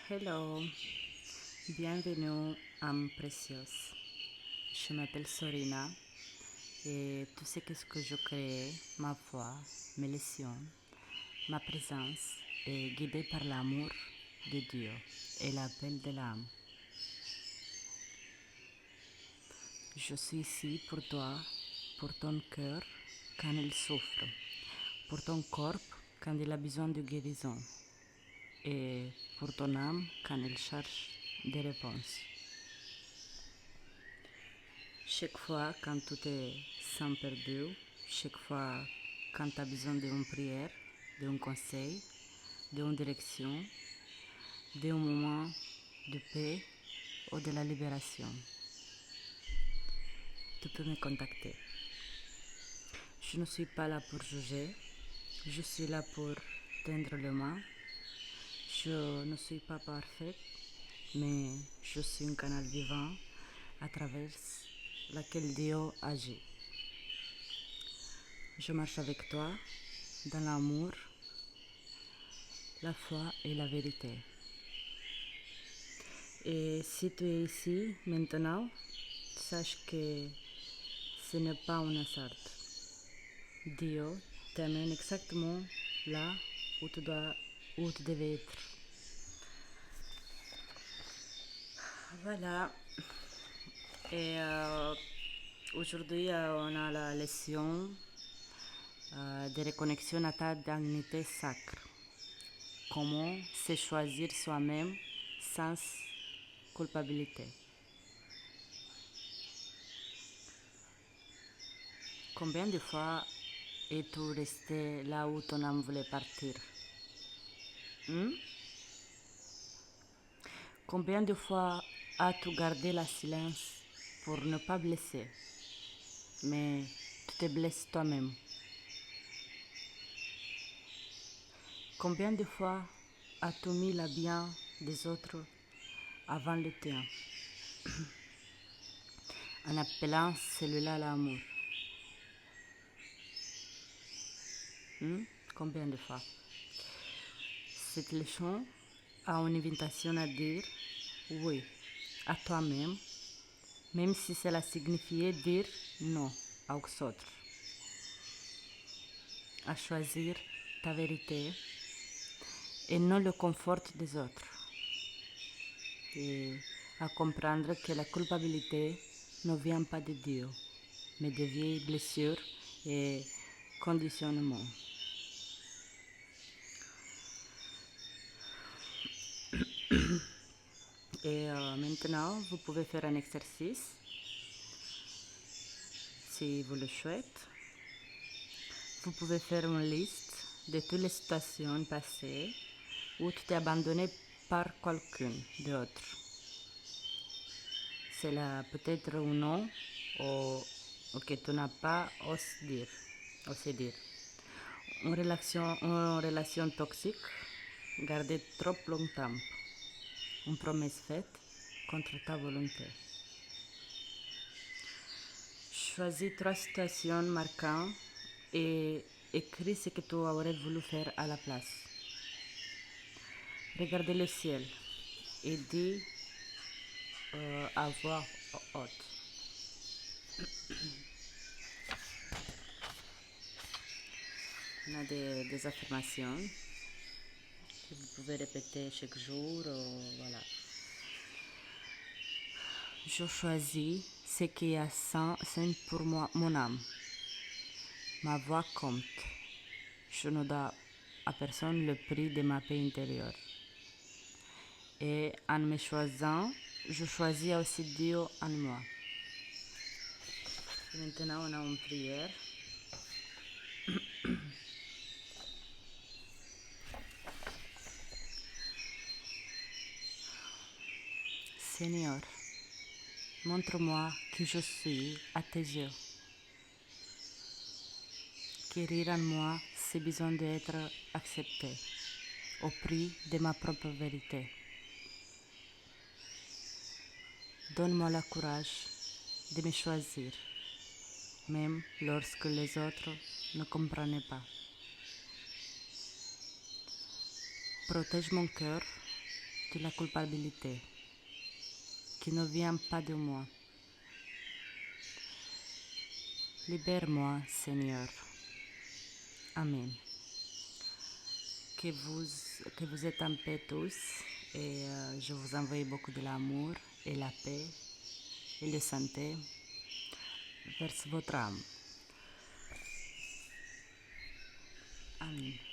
Hello, bienvenue âme précieuse. Je m'appelle Sorina et tout ce que je crée, ma voix, mes leçons, ma présence est guidée par l'amour de Dieu et l'appel de l'âme. Je suis ici pour toi, pour ton cœur quand il souffre, pour ton corps quand il a besoin de guérison et pour ton âme quand elle cherche des réponses. Chaque fois quand tout est sans perdu, chaque fois quand tu as besoin d'une prière, d'un conseil, d'une direction, d'un moment de paix ou de la libération, tu peux me contacter. Je ne suis pas là pour juger, je suis là pour tendre le main. Je ne suis pas parfaite, mais je suis un canal vivant à travers lequel Dieu agit. Je marche avec toi dans l'amour, la foi et la vérité. Et si tu es ici maintenant, sache que ce n'est pas un hasard. Dieu t'amène exactement là où tu devais être. Voilà. Et aujourd'hui, on a la leçon de reconnexion à ta dignité sacre. Comment se choisir soi-même sans culpabilité. Combien de fois es-tu resté là où ton âme voulait partir? Combien de fois as-tu gardé le silence pour ne pas blesser, mais tu te blesses toi-même? Combien de fois as-tu mis le bien des autres avant le tien, en appelant celui-là l'amour? Combien de fois? Cette leçon a une invitation à dire oui à toi-même, même si cela signifiait dire non aux autres, à choisir ta vérité et non le confort des autres, et à comprendre que la culpabilité ne vient pas de Dieu, mais de vieilles blessures et conditionnements. Et maintenant, vous pouvez faire un exercice, si vous le souhaitez. Vous pouvez faire une liste de toutes les situations passées où tu t'es abandonné par quelqu'un d'autre. Cela peut être un non ou que tu n'as pas osé dire. Une relation toxique gardée trop longtemps. Une promesse faite contre ta volonté. Choisis 3 situations marquantes et écris ce que tu aurais voulu faire à la place. Regardez le ciel et dis à voix haute. On a des affirmations que vous pouvez répéter chaque jour. Voilà. Je choisis ce qui est sain pour moi, mon âme. Ma voix compte. Je ne dois à personne le prix de ma paix intérieure. Et en me choisissant, je choisis aussi Dieu en moi. Et maintenant, on a une prière. Seigneur, montre-moi qui je suis à tes yeux. Guérir en moi c'est besoin d'être accepté au prix de ma propre vérité. Donne-moi le courage de me choisir, même lorsque les autres ne comprennent pas. Protège mon cœur que la culpabilité, qui ne vient pas de moi. Libère-moi, Seigneur. Amen. Que vous êtes en paix tous et je vous envoie beaucoup de l'amour et la paix et la santé vers votre âme. Amen.